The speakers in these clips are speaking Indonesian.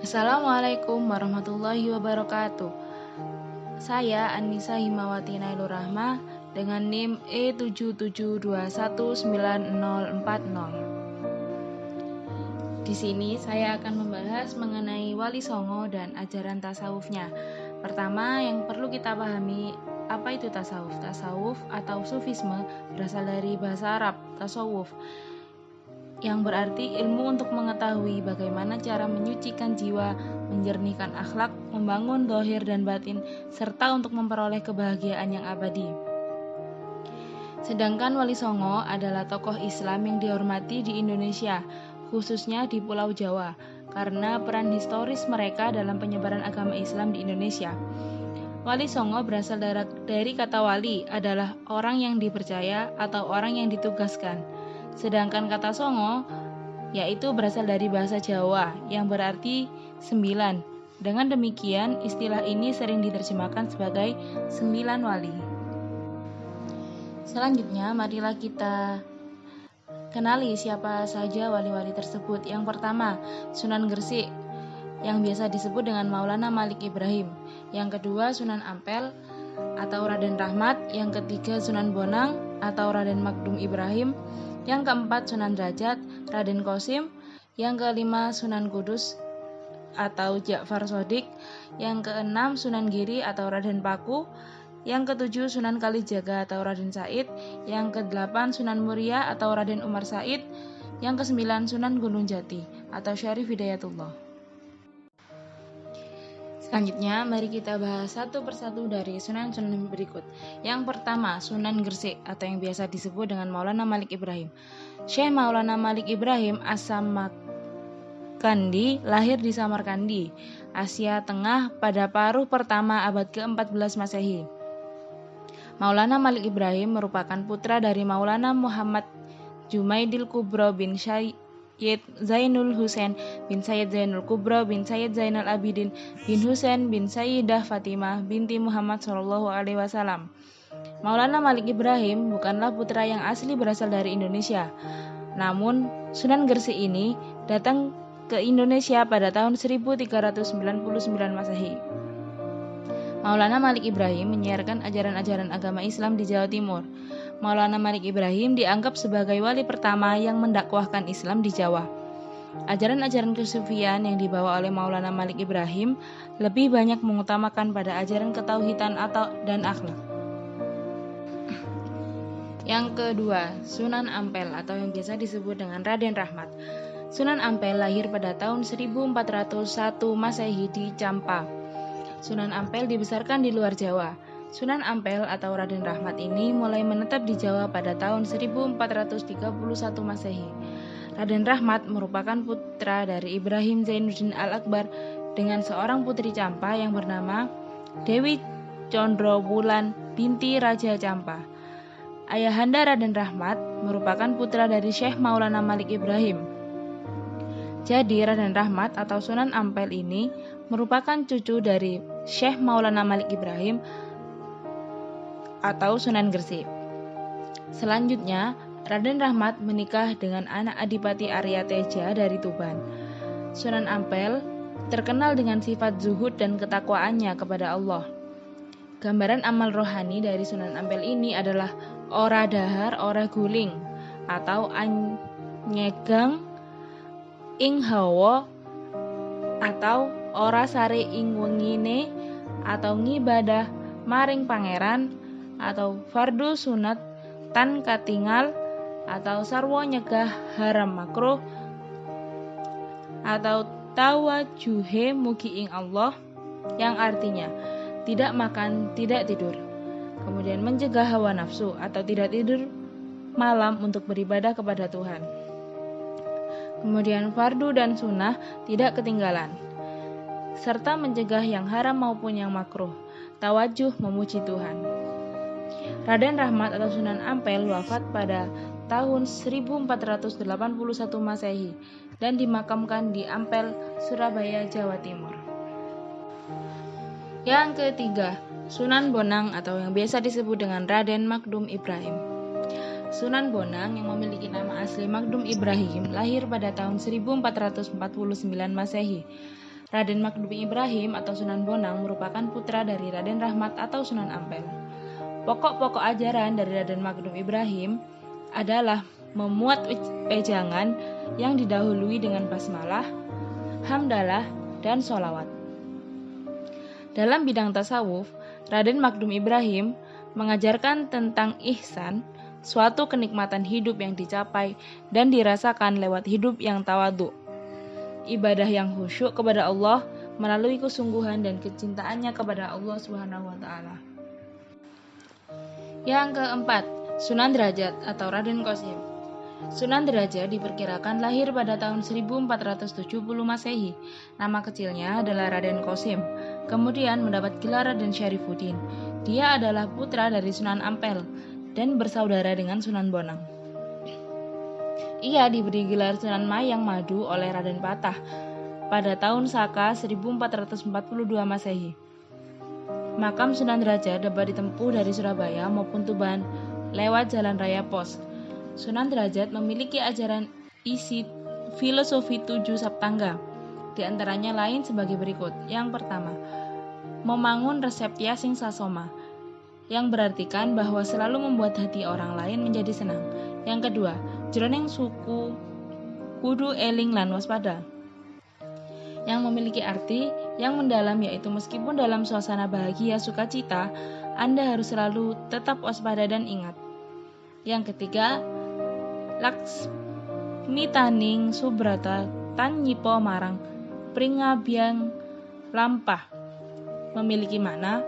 Assalamualaikum warahmatullahi wabarakatuh. Saya Anissa Himawati Nailur Rahmah dengan NIM E77219040. Di sini saya akan membahas mengenai Wali Songo dan ajaran tasawufnya. Pertama, yang perlu kita pahami, apa itu tasawuf? Tasawuf atau sufisme berasal dari bahasa Arab, tasawuf, yang berarti ilmu untuk mengetahui bagaimana cara menyucikan jiwa, menjernihkan akhlak, membangun zahir dan batin, serta untuk memperoleh kebahagiaan yang abadi. Sedangkan Wali Songo adalah tokoh Islam yang dihormati di Indonesia, khususnya di Pulau Jawa, karena peran historis mereka dalam penyebaran agama Islam di Indonesia. Wali Songo berasal dari kata wali, adalah orang yang dipercaya atau orang yang ditugaskan. Sedangkan kata songo yaitu berasal dari bahasa Jawa yang berarti 9. Dengan demikian, istilah ini sering diterjemahkan sebagai 9 wali. Selanjutnya, marilah kita kenali siapa saja wali-wali tersebut. Yang pertama, Sunan Gresik yang biasa disebut dengan Maulana Malik Ibrahim. Yang kedua, Sunan Ampel atau Raden Rahmat. Yang ketiga, Sunan Bonang atau Raden Magdum Ibrahim. Yang keempat, Sunan Derajat, Raden Qasim. Yang kelima, Sunan Kudus atau Ja'far Shodiq. Yang keenam, Sunan Giri atau Raden Paku. Yang ketujuh, Sunan Kalijaga atau Raden Said. Yang kedelapan, Sunan Muria atau Raden Umar Said. Yang kesembilan, Sunan Gunung Jati atau Syarif Hidayatullah. Selanjutnya, mari kita bahas satu persatu dari sunan-sunan berikut. Yang pertama, Sunan Gresik atau yang biasa disebut dengan Maulana Malik Ibrahim. Syekh Maulana Malik Ibrahim As-Samarkandi lahir di Samarkandi, Asia Tengah pada paruh pertama abad ke-14 Masehi. Maulana Malik Ibrahim merupakan putra dari Maulana Muhammad Jumaidil Kubro bin Syed Zainul Husain bin Sayyid Zainul Kubro bin Sayyid Zainal Abidin bin Husain bin Sayyidah Fatimah binti Muhammad SAW. Maulana Malik Ibrahim bukanlah putra yang asli berasal dari Indonesia. Namun, Sunan Gresik ini datang ke Indonesia pada tahun 1399 Masehi. Maulana Malik Ibrahim menyiarkan ajaran-ajaran agama Islam di Jawa Timur. Maulana Malik Ibrahim dianggap sebagai wali pertama yang mendakwahkan Islam di Jawa. Ajaran-ajaran kesufian yang dibawa oleh Maulana Malik Ibrahim lebih banyak mengutamakan pada ajaran ketauhidan dan akhlak. Yang kedua, Sunan Ampel atau yang biasa disebut dengan Raden Rahmat. Sunan Ampel lahir pada tahun 1401 Masehi di Campa. Sunan Ampel dibesarkan di luar Jawa. Sunan Ampel atau Raden Rahmat ini mulai menetap di Jawa pada tahun 1431 Masehi. Raden Rahmat merupakan putra dari Ibrahim Zainuddin Al-Akbar dengan seorang putri Campa yang bernama Dewi Condrowulan binti Raja Campa. Ayahanda Raden Rahmat merupakan putra dari Syekh Maulana Malik Ibrahim. Jadi Raden Rahmat atau Sunan Ampel ini merupakan cucu dari Syekh Maulana Malik Ibrahim atau Sunan Gresik. Selanjutnya, Raden Rahmat menikah dengan anak Adipati Arya Teja dari Tuban. Sunan Ampel terkenal dengan sifat zuhud dan ketakwaannya kepada Allah. Gambaran amal rohani dari Sunan Ampel ini adalah ora dahar ora guling atau anyegang ing hawa atau ora sare ing wengine atau ngibadah maring pangeran atau fardu sunat tan katingal atau sarwa nyegah haram makruh atau tawajuhe mugi ing Allah yang artinya tidak makan, tidak tidur. Kemudian mencegah hawa nafsu atau tidak tidur malam untuk beribadah kepada Tuhan. Kemudian fardu dan sunnah tidak ketinggalan, serta mencegah yang haram maupun yang makruh. Tawajuh memuji Tuhan. Raden Rahmat atau Sunan Ampel wafat pada tahun 1481 Masehi dan dimakamkan di Ampel, Surabaya, Jawa Timur. Yang ketiga, Sunan Bonang atau yang biasa disebut dengan Raden Magdum Ibrahim. Sunan Bonang yang memiliki nama asli Magdum Ibrahim lahir pada tahun 1449 Masehi. Raden Maghdum Ibrahim atau Sunan Bonang merupakan putra dari Raden Rahmat atau Sunan Ampel. Pokok-pokok ajaran dari Raden Maghdum Ibrahim adalah memuat wejangan yang didahului dengan basmalah, hamdalah, dan sholawat. Dalam bidang tasawuf, Raden Maghdum Ibrahim mengajarkan tentang ihsan, suatu kenikmatan hidup yang dicapai dan dirasakan lewat hidup yang tawadhu. Ibadah yang khusyuk kepada Allah melalui kesungguhan dan kecintaannya kepada Allah Subhanahu wa taala. Yang keempat, Sunan Derajat atau Raden Qasim. Sunan Derajat diperkirakan lahir pada tahun 1470 Masehi. Nama kecilnya adalah Raden Qasim. Kemudian mendapat gelar Raden Syarifuddin. Dia adalah putra dari Sunan Ampel dan bersaudara dengan Sunan Bonang. Ia diberi gelar Sunan Mayang Madu oleh Raden Patah pada tahun Saka 1442 Masehi. Makam Sunan Derajat dapat ditempuh dari Surabaya maupun Tuban lewat Jalan Raya Pos. Sunan Derajat memiliki ajaran isi filosofi 7 saptangga, di antaranya lain sebagai berikut. Yang pertama, memangun reseptia sing sasoma, yang berartikan bahwa selalu membuat hati orang lain menjadi senang. Yang kedua, jroning suku kudu eling lan waspada, yang memiliki arti yang mendalam, yaitu meskipun dalam suasana bahagia sukacita, Anda harus selalu tetap waspada dan ingat. Yang ketiga, Laksmi taning subrata tan nyipo marang pringabiang lampah, memiliki makna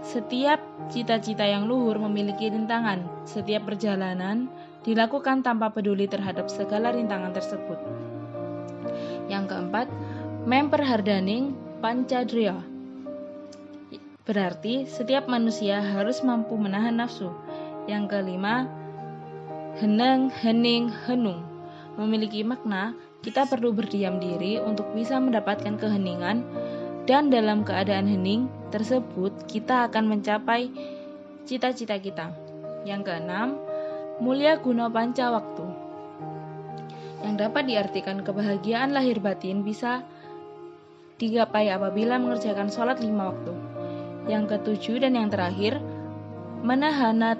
setiap cita-cita yang luhur memiliki rintangan. Setiap perjalanan dilakukan tanpa peduli terhadap segala rintangan tersebut. Yang keempat, memperhardaning pancadriya, berarti setiap manusia harus mampu menahan nafsu. Yang kelima, heneng, hening, henung, memiliki makna kita perlu berdiam diri untuk bisa mendapatkan keheningan, dan dalam keadaan hening tersebut kita akan mencapai cita-cita kita. Yang keenam, mulia guna panca waktu, yang dapat diartikan kebahagiaan lahir batin bisa digapai apabila mengerjakan sholat 5 waktu. Yang ketujuh dan yang terakhir, menahana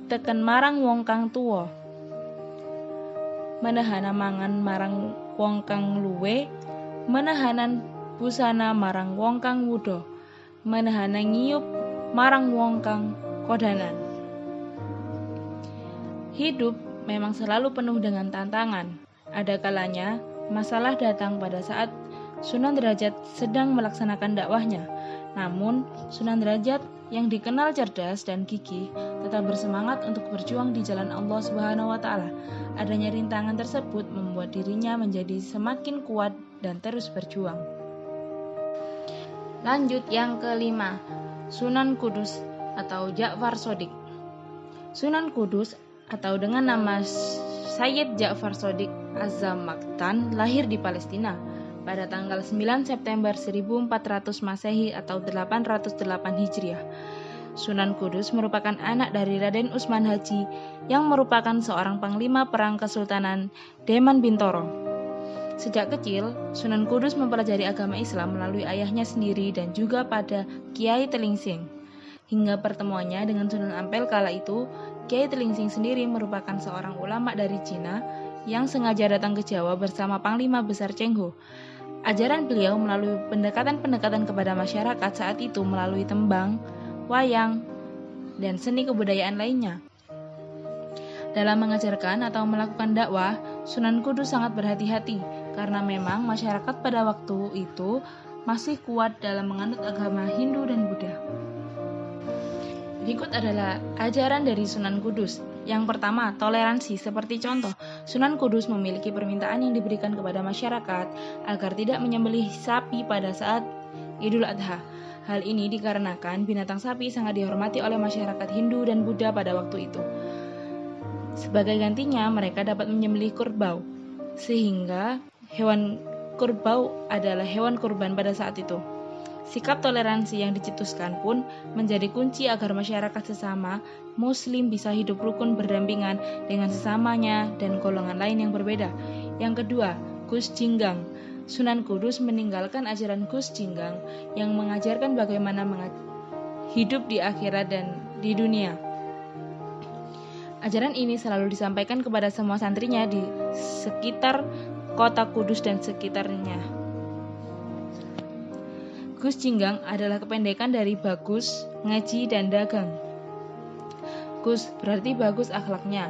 teken marang wong kang tuwa, menahana mangan marang wong kang luwe, menahanan busana marang wong kang wuda, menahana ngiyup marang wong kang kodanan. Hidup memang selalu penuh dengan tantangan. Ada kalanya masalah datang pada saat Sunan Derajat sedang melaksanakan dakwahnya. Namun, Sunan Derajat yang dikenal cerdas dan gigih tetap bersemangat untuk berjuang di jalan Allah Subhanahu wa taala. Adanya rintangan tersebut membuat dirinya menjadi semakin kuat dan terus berjuang. Lanjut yang kelima, Sunan Kudus atau Ja'far Shodiq. Sunan Kudus atau dengan nama Sayyid Ja'far Shodiq Az-Zamaktan lahir di Palestina pada tanggal 9 September 1400 Masehi atau 808 Hijriah. Sunan Kudus merupakan anak dari Raden Utsman Haji yang merupakan seorang panglima perang Kesultanan Deman Bintoro. Sejak kecil, Sunan Kudus mempelajari agama Islam melalui ayahnya sendiri dan juga pada Kiai Telingsing. Hingga pertemuannya dengan Sunan Ampel kala itu, Kiai Telingsing sendiri merupakan seorang ulama dari Cina yang sengaja datang ke Jawa bersama Panglima Besar Cheng Ho. Ajaran beliau melalui pendekatan-pendekatan kepada masyarakat saat itu melalui tembang, wayang, dan seni kebudayaan lainnya. Dalam mengajarkan atau melakukan dakwah, Sunan Kudus sangat berhati-hati karena memang masyarakat pada waktu itu masih kuat dalam menganut agama Hindu dan Buddha. Berikut adalah ajaran dari Sunan Kudus. Yang pertama, toleransi. Seperti contoh, Sunan Kudus memiliki permintaan yang diberikan kepada masyarakat agar tidak menyembelih sapi pada saat Idul Adha. Hal ini dikarenakan binatang sapi sangat dihormati oleh masyarakat Hindu dan Buddha pada waktu itu. Sebagai gantinya, mereka dapat menyembelih kerbau, sehingga hewan kerbau adalah hewan kurban pada saat itu. Sikap toleransi yang dicetuskan pun menjadi kunci agar masyarakat sesama Muslim bisa hidup rukun berdampingan dengan sesamanya dan golongan lain yang berbeda. Yang kedua, Gus Jinggang Sunan Kudus meninggalkan ajaran Gus Jinggang yang mengajarkan bagaimana hidup di akhirat dan di dunia. Ajaran ini selalu disampaikan kepada semua santrinya di sekitar kota Kudus dan sekitarnya. Gus Jinggang adalah kependekan dari bagus, ngaji, dan dagang. Gus berarti bagus akhlaknya,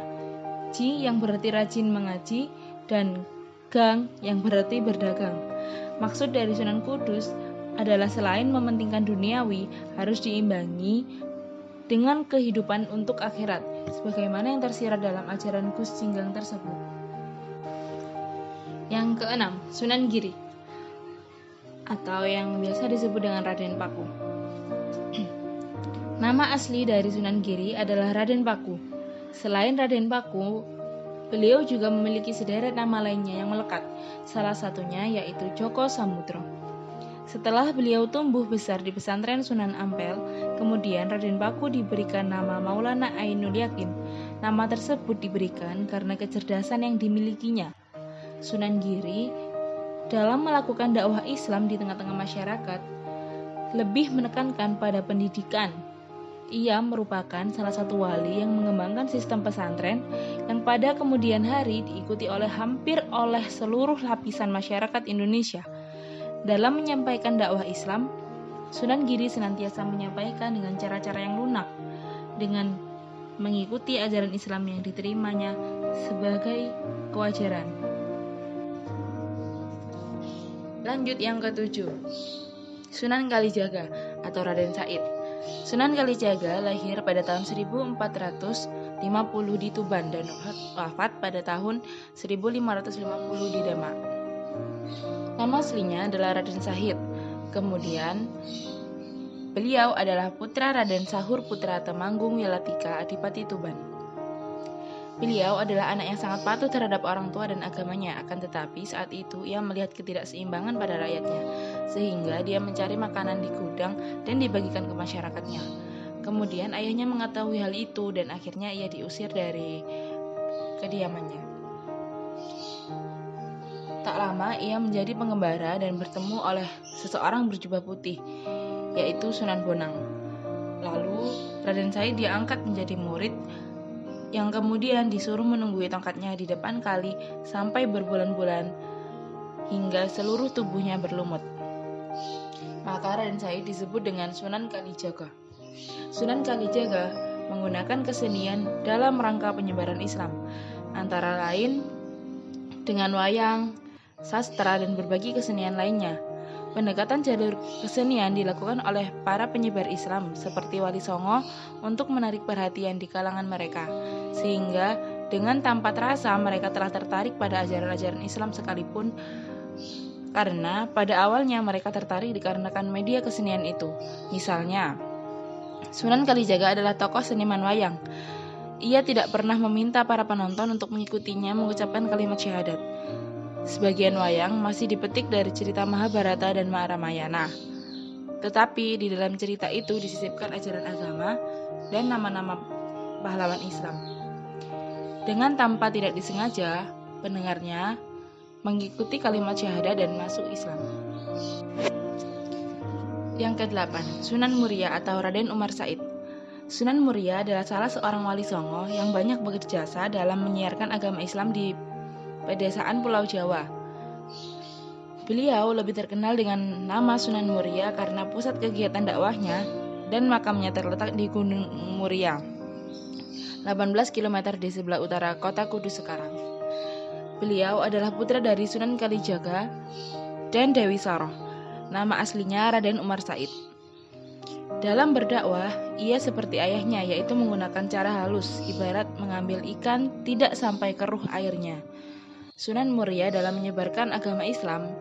Ji yang berarti rajin mengaji, dan Gang yang berarti berdagang. Maksud dari Sunan Kudus adalah selain mementingkan duniawi, harus diimbangi dengan kehidupan untuk akhirat, sebagaimana yang tersirat dalam ajaran Gus Jinggang tersebut. Yang keenam, Sunan Giri, atau yang biasa disebut dengan Raden Paku. Nama asli dari Sunan Giri adalah Raden Paku. Selain Raden Paku, beliau juga memiliki sederet nama lainnya yang melekat, salah satunya yaitu Joko Samudro. Setelah beliau tumbuh besar di pesantren Sunan Ampel, kemudian Raden Paku diberikan nama Maulana Ainul Yakin. Nama tersebut diberikan karena kecerdasan yang dimilikinya. Sunan Giri dalam melakukan dakwah Islam di tengah-tengah masyarakat lebih menekankan pada pendidikan. Ia merupakan salah satu wali yang mengembangkan sistem pesantren yang pada kemudian hari diikuti hampir oleh seluruh lapisan masyarakat Indonesia. Dalam menyampaikan dakwah Islam, Sunan Giri senantiasa menyampaikan dengan cara-cara yang lunak, dengan mengikuti ajaran Islam yang diterimanya sebagai kewajaran. Lanjut yang ketujuh, Sunan Kalijaga atau Raden Said. Sunan Kalijaga lahir pada tahun 1450 di Tuban dan wafat pada tahun 1550 di Demak. Nama aslinya adalah Raden Sahid. Kemudian, beliau adalah putra Raden Sahur Putra Temanggung Wilatika Adipati Tuban. Beliau adalah anak yang sangat patuh terhadap orang tua dan agamanya, akan tetapi saat itu ia melihat ketidakseimbangan pada rakyatnya, sehingga dia mencari makanan di gudang dan dibagikan ke masyarakatnya. Kemudian ayahnya mengetahui hal itu dan akhirnya ia diusir dari kediamannya. Tak lama ia menjadi pengembara dan bertemu oleh seseorang berjubah putih, yaitu Sunan Bonang. Lalu Raden Said diangkat menjadi murid yang kemudian disuruh menunggui tongkatnya di depan kali sampai berbulan-bulan hingga seluruh tubuhnya berlumut. Maka Raden Said disebut dengan Sunan Kalijaga. Sunan Kalijaga menggunakan kesenian dalam rangka penyebaran Islam, antara lain dengan wayang, sastra, dan berbagai kesenian lainnya. Pendekatan jalur kesenian dilakukan oleh para penyebar Islam seperti Wali Songo untuk menarik perhatian di kalangan mereka, sehingga dengan tanpa terasa mereka telah tertarik pada ajaran-ajaran Islam sekalipun, karena pada awalnya mereka tertarik dikarenakan media kesenian itu. Misalnya, Sunan Kalijaga adalah tokoh seniman wayang. Ia tidak pernah meminta para penonton untuk mengikutinya mengucapkan kalimat syahadat. Sebagian wayang masih dipetik dari cerita Mahabharata dan Maharamayana. Tetapi di dalam cerita itu disisipkan ajaran agama dan nama-nama pahlawan Islam. Dengan tanpa tidak disengaja, pendengarnya mengikuti kalimat syahadat dan masuk Islam. Yang ke-8, Sunan Muria atau Raden Umar Said. Sunan Muria adalah salah seorang wali songo yang banyak berjasa dalam menyiarkan agama Islam di pedesaan Pulau Jawa. Beliau lebih terkenal dengan nama Sunan Muria karena pusat kegiatan dakwahnya dan makamnya terletak di Gunung Muria, 18 km di sebelah utara kota Kudus sekarang. Beliau adalah putra dari Sunan Kalijaga dan Dewi Saroh. Nama aslinya Raden Umar Said. Dalam berdakwah, ia seperti ayahnya, yaitu menggunakan cara halus, ibarat mengambil ikan tidak sampai keruh airnya. Sunan Muria dalam menyebarkan agama Islam,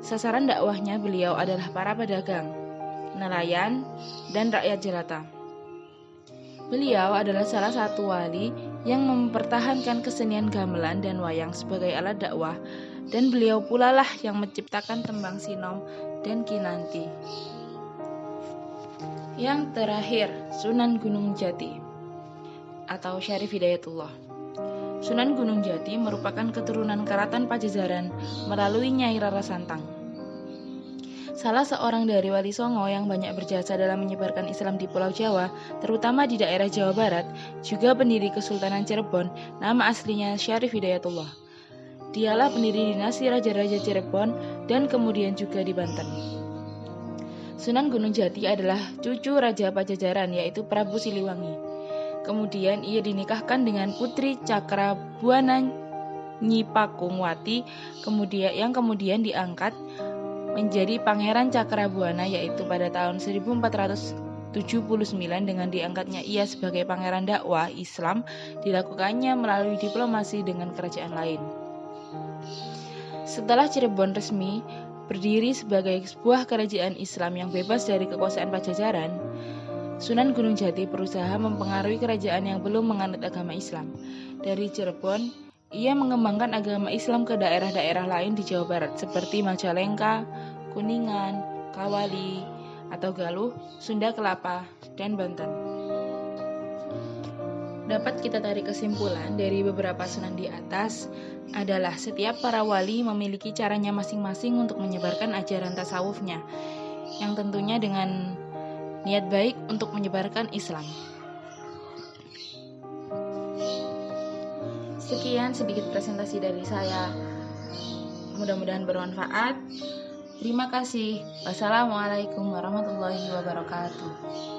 sasaran dakwahnya beliau adalah para pedagang, nelayan, dan rakyat jelata. Beliau adalah salah satu wali yang mempertahankan kesenian gamelan dan wayang sebagai alat dakwah, dan beliau pula lah yang menciptakan tembang sinom dan kinanti. Yang terakhir, Sunan Gunung Jati atau Syarif Hidayatullah. Sunan Gunung Jati merupakan keturunan Karaton Pajajaran melalui Nyai Rara Santang. Salah seorang dari Wali Songo yang banyak berjasa dalam menyebarkan Islam di Pulau Jawa, terutama di daerah Jawa Barat, juga pendiri Kesultanan Cirebon, nama aslinya Syarif Hidayatullah. Dialah pendiri dinasti Raja-Raja Cirebon dan kemudian juga di Banten. Sunan Gunung Jati adalah cucu Raja Pajajaran yaitu Prabu Siliwangi. Kemudian ia dinikahkan dengan Putri Cakrabuana Nyi Pakungwati, yang kemudian diangkat menjadi Pangeran Cakrabuana yaitu pada tahun 1479 dengan diangkatnya ia sebagai Pangeran dakwah Islam dilakukannya melalui diplomasi dengan kerajaan lain. Setelah Cirebon resmi berdiri sebagai sebuah kerajaan Islam yang bebas dari kekuasaan Pajajaran, Sunan Gunung Jati berusaha mempengaruhi kerajaan yang belum menganut agama Islam. Dari Cirebon, ia mengembangkan agama Islam ke daerah-daerah lain di Jawa Barat seperti Majalengka, Kuningan, Kawali, atau Galuh, Sunda Kelapa, dan Banten. Dapat kita tarik kesimpulan dari beberapa sunan di atas adalah setiap para wali memiliki caranya masing-masing untuk menyebarkan ajaran tasawufnya, yang tentunya dengan niat baik untuk menyebarkan Islam. Sekian sedikit presentasi dari saya. Mudah-mudahan bermanfaat. Terima kasih. Wassalamualaikum warahmatullahi wabarakatuh.